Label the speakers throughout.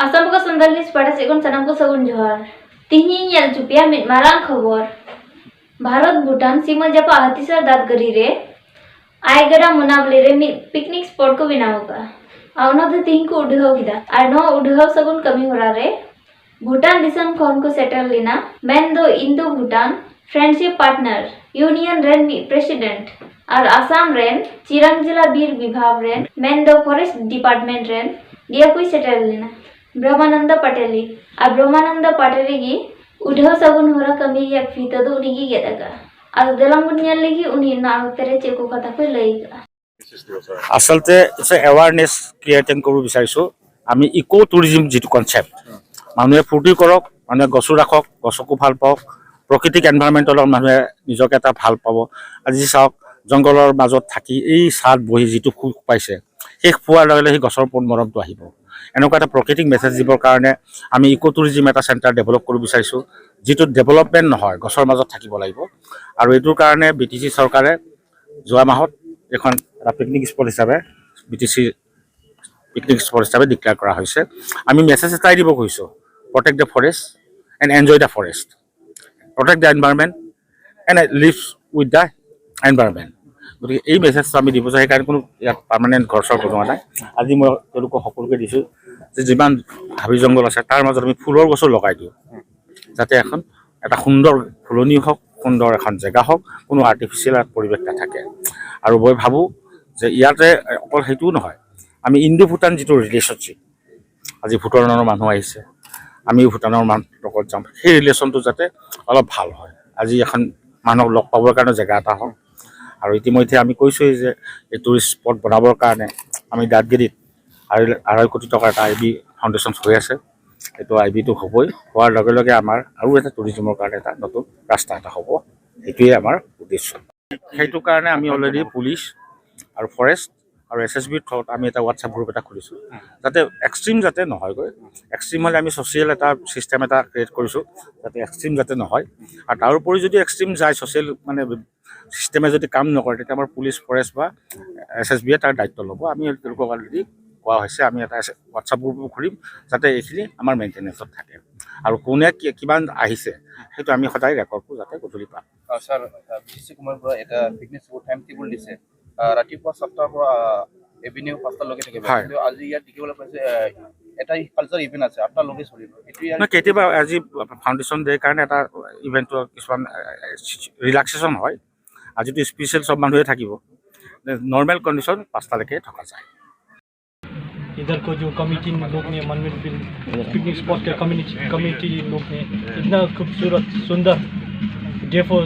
Speaker 1: Asam buka sandalis pada sekon sanam ko sagun johar. Tihi nyal chupia mit marang खबर. भारत भूटान सीमा जपा हाथीसर दात गरी रे आयगरा मुनाबले रे पिकनिक स्पॉट को बनाव का आवना तो तीन को उड़ाव किदा आर नो उड़ाव सगुन कमी हो रहा रे भूटान दिसम खोन को सेटल लेना मैन दो Indo Bhutan friendship partner union rain president और आसाम रेन चिरांग जिला बीर विभाग रेन मैन दो फॉरेस्ट डिपार्टमेंट रेन दिया कोई सेटल लेना ब्रह्मानंद पटेली और ब्रह्मानंद पटेली की उड़ाव सगुन होरा कमी या फीता दो उनी की गेदा का और दलांगुन न्याल लेगी उनी नाव तेरे चेको कथा कोई लेगा
Speaker 2: आसलते एवारनेस क्रिएटिंग करूँ विचारिছোঁ আমি ইকো টুৰিজিম যিটো কনসেপ্ট মানুহে ফূৰ্তি কৰক মানুহে গছু ৰাখক গছকো ভাল পাওক প্ৰাকৃতিক এনভাইৰনমেণ্টৰ লগত মানুহে নিজকে এটা ভাল পাব আজি চাওক জংগলৰ মাজত থাকি এই ছাদ বহি যিটো সুখ পাইছে সেই পোৱাৰ লগে লগে গছৰ ওপৰত মৰমটো আহিব এনেকুৱা এটা প্ৰাকৃতিক মেছেজ দিবৰ কাৰণে আমি ইকো টুৰিজিম এটা চেণ্টাৰ ডেভেলপ কৰিব বিচাৰিছোঁ যিটো ডেভেলপমেণ্ট নহয় গছৰ মাজত থাকিব লাগিব আৰু এইটোৰ কাৰণে বিটিচি চৰকাৰে যোৱা মাহত এখন এটা পিকনিক স্পট হিচাপে বিটিচি পিকনিক স্পট হিচাপে ডিক্লেয়াৰ কৰা হৈছে আমি মেছেজ এটাই দিব কৈছোঁ protect the forest and enjoy the forest protect the environment and live with the environment গতিকে এই মেছেজটো আমি দিব চাই সেইকাৰণে কোনো ইয়াত পাৰ্মানেণ্ট ঘৰ চৰ বনোৱা নাই আজি মই তেওঁলোকক সকলোকে দিছোঁ যে যিমান হাবি জংঘল আছে তাৰ মাজত আমি ফুলৰ গছো লগাই দিওঁ যাতে এখন এটা সুন্দৰ ফুলনি হওক সুন্দৰ এখন জেগা হওক কোনো আৰ্টিফিচিয়েল পৰিৱেশ নাথাকে আৰু মই ভাবোঁ যে ইয়াতে অকল সেইটোও নহয় আমি ইণ্ডো ভূটান যিটো ৰিলেশ্যনশ্বিপ আজি ভূটানৰ মানুহ আহিছে আমি ভূটানৰ লগত যাম সেই ৰিলেশ্যনটো যাতে অলপ ভাল হয় আজি এখন মানুহক লগ পাবৰ কাৰণে জেগা এটা হওক আৰু ইতিমধ্যে আমি কৈছোঁৱেই যে এই টুৰিষ্ট স্পট বনাবৰ কাৰণে আমি দাঁতগিৰিত 2.5 কোটি টকাৰ এটা IB ফাউণ্ডেশ্যন হৈ আছে এইটো IBটো হ'বই হোৱাৰ লগে লগে আমাৰ আৰু এটা টুৰিজিমৰ কাৰণে এটা নতুন ৰাস্তা এটা হ'ব সেইটোৱে আমাৰ উদ্দেশ্য সেইটো কাৰণে আমি অলৰেডি পুলিচ আৰু ফৰেষ্ট আৰু SSBৰ থ্ৰুত আমি এটা হোৱাটছআপ গ্ৰুপ এটা খুলিছোঁ যাতে এক্সট্ৰিম যাতে নহয়গৈ এক্সট্ৰিম হ'লে আমি ছ'চিয়েল এটা ছিষ্টেম এটা ক্ৰিয়েট কৰিছোঁ যাতে এক্সট্ৰিম যাতে নহয় আৰু তাৰোপৰি যদি এক্সট্ৰিম যায় ছ'চিয়েল মানে ছিষ্টেমে যদি কাম নকৰে তেতিয়া আমাৰ পুলিচ ফৰেষ্ট বা SSBয়ে তাৰ দায়িত্ব ল'ব আমি তেওঁলোকক অলৰেডি কোৱা হৈছে আমি এটা হোৱাটছআপ গ্ৰুপ খুলিম যাতে এইখিনি আমাৰ মেইনটেনেঞ্চত থাকে আৰু কোনে কিমান আহিছে সেইটো আমি সদায় ৰেকৰ্ড কৰোঁ যাতে গধূলি পাম
Speaker 3: ছাৰ বিটিচি কুমাৰৰ পৰা এটা পিকনিক স্পট টাইম টেবুল দিছে ৰাতিপুৱা 7টাৰ পৰা ইভিনিং 5টালৈকে থাকিব কিন্তু আজি ইয়াত দেখিবলৈ পাইছে এটা কালচাৰ ইভেণ্ট আছে 8টালৈকে চলিব এইটো
Speaker 2: কেতিয়াবা আজি ফাউণ্ডেশ্যন ডেৰ কাৰণে এটা ইভেণ্টটো কিছুমান ৰিলেক্সেশ্যন হয় আজিতো স্পেচিয়েল চব মানুহে থাকিব নৰ্মেল কণ্ডিশ্যন 5টালৈকে থকা যায়
Speaker 4: इधर को जो कमेटी लोग ने मनमिल पिकनिक स्पॉट के कमेटी लोग ने इतना खूबसूरत सुंदर डेफो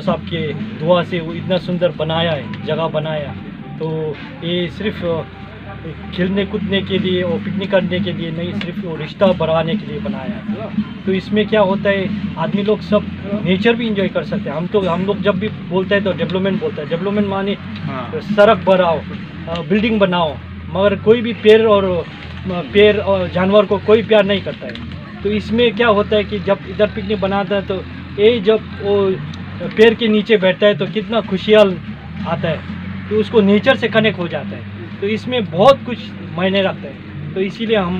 Speaker 4: साहब के दुआ से वो इतना सुंदर बनाया है जगह बनाया तो ये सिर्फ खेलने कूदने के लिए और पिकनिक करने के लिए नहीं सिर्फ वो रिश्ता बढ़ाने के लिए बनाया है तो इसमें क्या होता है आदमी लोग सब नेचर भी इंजॉय कर सकते हैं हम लोग जब भी बोलते हैं तो डेवलपमेंट बोलते हैं डेवलपमेंट माने सड़क बनाओ बिल्डिंग बनाओ मगर कोई भी पेड़ और जानवर को कोई प्यार नहीं करता है तो इसमें क्या होता है कि जब इधर पिकनिक बनाता है तो ये जब वो पेड़ के नीचे बैठता है तो कितना खुशहाल आता है तो उसको नेचर से कनेक्ट हो जाता है तो इसमें बहुत कुछ मायने रखता है तो इसीलिए हम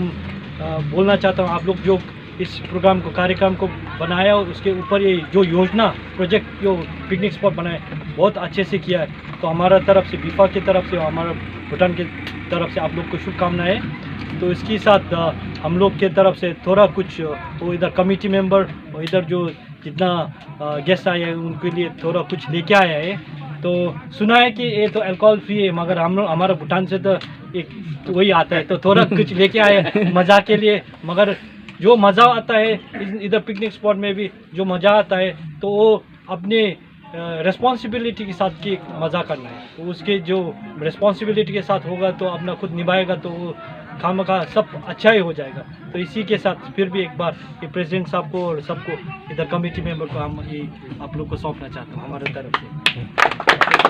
Speaker 4: बोलना चाहता हूँ आप लोग जो इस प्रोग्राम को कार्यक्रम को बनाया और उसके ऊपर ये जो योजना प्रोजेक्ट जो पिकनिक स्पॉट बनाए बहुत अच्छे से किया है तो हमारा तरफ से बीफा की तरफ से हमारा भूटान की तरफ से आप लोग को शुभकामनाएं तो इसके साथ हम लोग के तरफ से थोड़ा कुछ वो इधर कमेटी मेंबर और इधर जो जितना गेस्ट आए हैं उनके लिए थोड़ा कुछ लेके आया है तो सुना है कि ये तो अल्कोहल फ्री है मगर हम लोग हमारा भूटान से तो एक वही आता है तो थोड़ा कुछ लेके आए मज़ा के लिए मगर जो मज़ा आता है इधर पिकनिक स्पॉट में भी जो मज़ा आता है तो वो अपने रिस्पॉन्सिबिलिटी के साथ की मज़ा करना है तो उसके जो रिस्पॉन्सिबिलिटी के साथ होगा तो अपना खुद निभाएगा तो वो खामखा सब अच्छा ही हो जाएगा तो इसी के साथ फिर भी एक बार ये प्रेसिडेंट साहब को और सबको इधर कमेटी मेंबर को हम ये आप लोग को सौंपना चाहता हूँ हमारे तरफ से